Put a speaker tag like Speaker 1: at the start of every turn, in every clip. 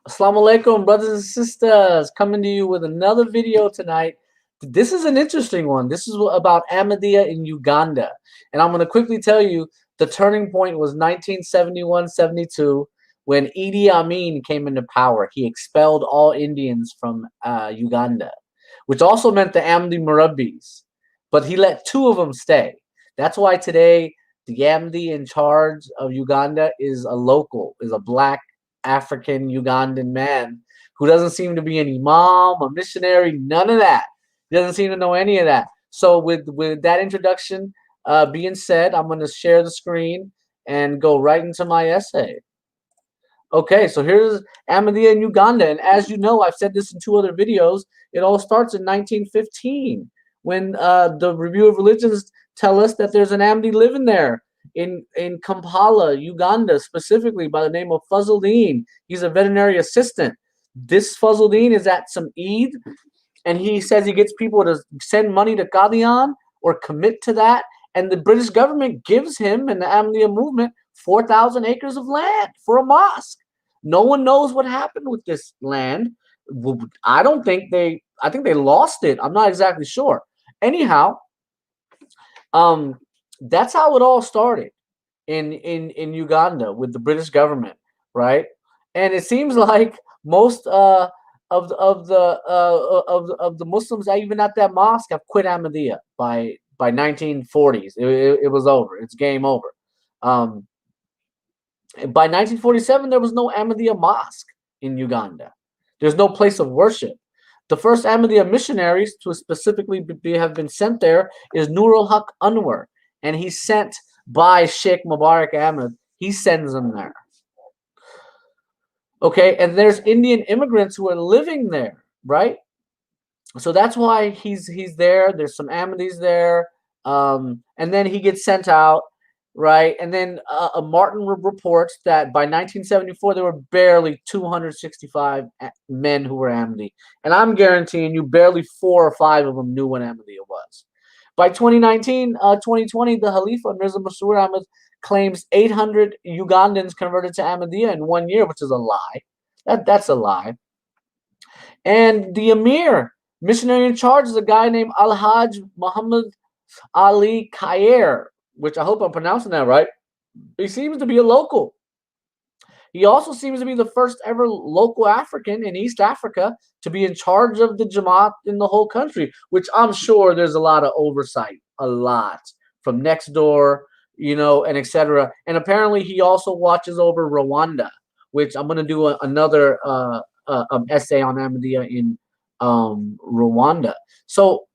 Speaker 1: Assalamu alaikum, brothers and sisters. Coming to you with another video tonight. This is an interesting one. This is about Ahmadiyya in Uganda. And I'm going to quickly tell you the turning point was 1971-72 when Idi Amin came into power. He expelled all Indians from Uganda, which also meant the Ahmadi Murabbis. But he let two of them stay. That's why today the Ahmadi in charge of Uganda is a local, is a black African Ugandan man who doesn't seem to be an imam, a missionary, none of that. He doesn't seem to know any of that. So with that introduction being said, I'm going to share the screen and go right into my essay. Okay, so here's Ahmadiyya in Uganda. And as you know, I've said this in two other videos. It all starts in 1915 when the Review of Religions tell us that there's an Ahmadi living there in Kampala, Uganda, specifically by the name of Fazl Din. He's a veterinary assistant. This Fazl Din is at some Eid, and he says he gets people to send money to Qadian or commit to that. And the British government gives him and the Ahmadiyya movement 4,000 acres of land for a mosque. No one knows what happened with this land. I think they lost it. I'm not exactly sure. Anyhow, that's how it all started in Uganda with the British government, right? And it seems like most of the Muslims even at that mosque have quit Ahmadiyya by 1940s. It was over. It's game over. By 1947, there was no Ahmadiyya mosque in Uganda. There's no place of worship. The first Ahmadiyya missionaries to specifically have been sent there is Nur-al-Haq Anwar, and he's sent by Sheikh Mubarak Ahmad. He sends them there. Okay, and there's Indian immigrants who are living there, right? So that's why he's there. There's some Ahmadis there, and then he gets sent out, right? And then Martin reports that by 1974 there were barely 265 men who were Ahmadi, and I'm guaranteeing you barely 4 or 5 of them knew what Ahmadiyya was. By 2019, 2020, the Khalifa, Mirza Masroor Ahmad, claims 800 Ugandans converted to Ahmadiyya in 1 year, which is a lie. That's a lie. And the Emir, missionary in charge, is a guy named Al-Hajj Muhammad Ali Khair, which I hope I'm pronouncing that right. He seems to be a local. He also seems to be the first ever local African in East Africa to be in charge of the Jamaat in the whole country, which I'm sure there's a lot of oversight, a lot, from next door, and etc. And apparently he also watches over Rwanda, which I'm going to do another essay on Ahmadiyya in Rwanda. So,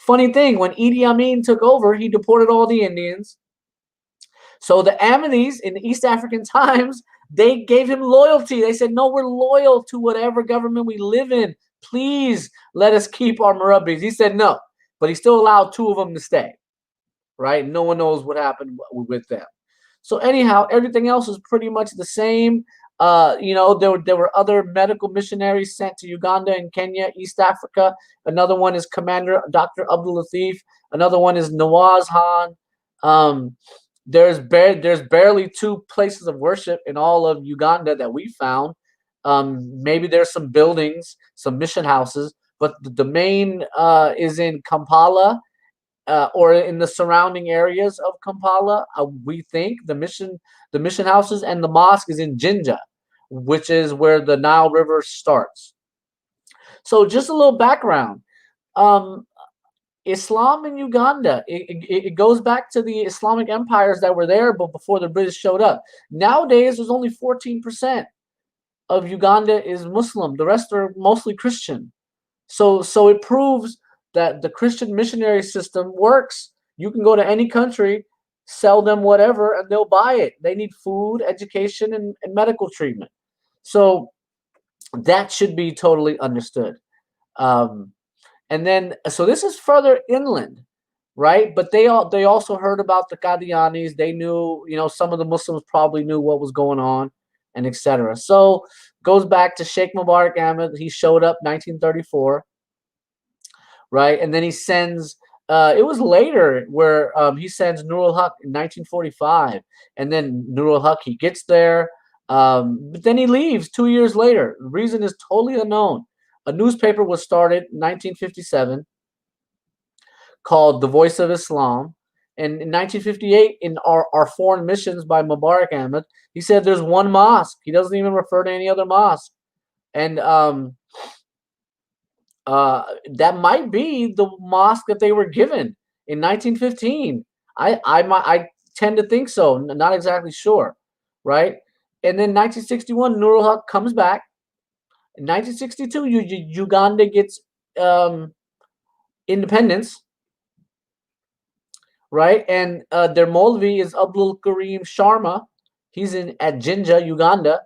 Speaker 1: funny thing, when Idi Amin took over, he deported all the Indians. So the Ahmadis in the East African times, they gave him loyalty. They said, no, we're loyal to whatever government we live in. Please let us keep our Murabbis. He said no, but he still allowed 2 of them to stay, right? No one knows what happened with them. So anyhow, everything else is pretty much the same. There were other medical missionaries sent to Uganda and Kenya, East Africa. Another one is Commander Dr. Abdul Latif. Another one is Nawaz Khan. There's barely 2 places of worship in all of Uganda that we found. Maybe there's some buildings, some mission houses, but the main is in Kampala or in the surrounding areas of Kampala. We think the mission houses, and the mosque is in Jinja, which is where the Nile River starts. So just a little background. Islam in Uganda, it goes back to the Islamic empires that were there but before the British showed up. Nowadays, there's only 14% of Uganda is Muslim. The rest are mostly Christian. So it proves that the Christian missionary system works. You can go to any country, sell them whatever, and they'll buy it. They need food, education, and medical treatment. So that should be totally understood. And then, so this is further inland, right? But they also heard about the Qadianis. They knew, some of the Muslims probably knew what was going on, and etc. So goes back to Sheikh Mubarak Ahmad. He showed up 1934, right? And then he sends. It was later where he sends Nur-al-Haq in 1945, and then Nur-al-Haq, he gets there. But then he leaves 2 years later. The reason is totally unknown. A newspaper was started in 1957 called The Voice of Islam. And in 1958, in our foreign missions by Mubarak Ahmad, he said there's one mosque. He doesn't even refer to any other mosque. And that might be the mosque that they were given in 1915. I tend to think so. Not exactly sure, right? And then 1961, Nur-al-Haq comes back. In 1962, Uganda gets independence, right? And their Molvi is Abdul Karim Sharma. He's at Jinja, Uganda.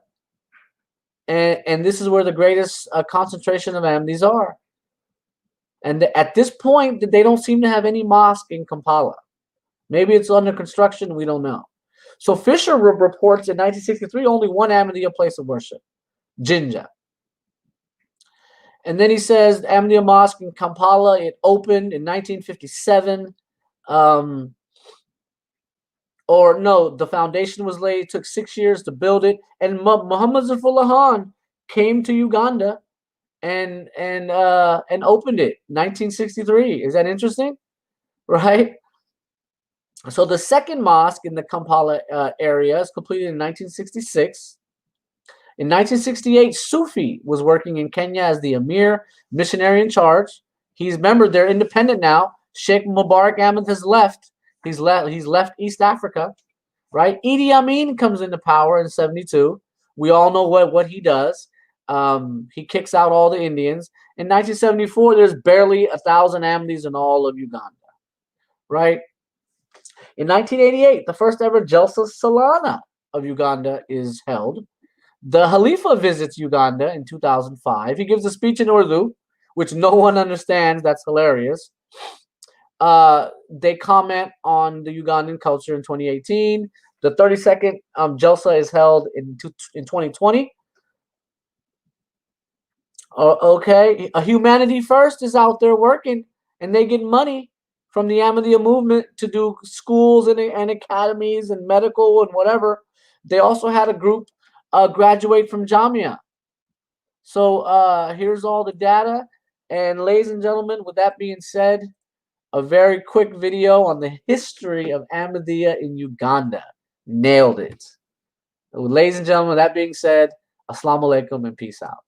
Speaker 1: And this is where the greatest concentration of Ahmadis are. And at this point, they don't seem to have any mosque in Kampala. Maybe it's under construction. We don't know. So Fisher reports in 1963 only one Ahmadiyya place of worship, Jinja. And then he says the Ahmadiyya Mosque in Kampala, it opened in 1957. Or no, the foundation was laid. It took 6 years to build it. And Muhammad Zafrullah Khan came to Uganda and opened it 1963. Is that interesting? Right? So the second mosque in the Kampala area is completed in 1966. In 1968, Sufi was working in Kenya as the Emir, missionary in charge. They're independent now. Sheikh Mubarak Ahmad has left. He's left East Africa, right? Idi Amin comes into power in 72. We all know what he does. He kicks out all the Indians. In 1974, there's barely 1,000 Ahmadis in all of Uganda, right? In 1988, the first ever Jalsa Salana of Uganda is held. The Khalifa visits Uganda in 2005. He gives a speech in Urdu, which no one understands. That's hilarious. They comment on the Ugandan culture in 2018. The 32nd Jalsa is held in 2020. Okay, Humanity First is out there working, and they get money from the Ahmadiyya movement to do schools and academies and medical and whatever. They also had a group graduate from Jamia. So here's all the data. And ladies and gentlemen, with that being said, a very quick video on the history of Ahmadiyya in Uganda. Nailed it. Ladies and gentlemen, that being said, Assalamu alaikum and peace out.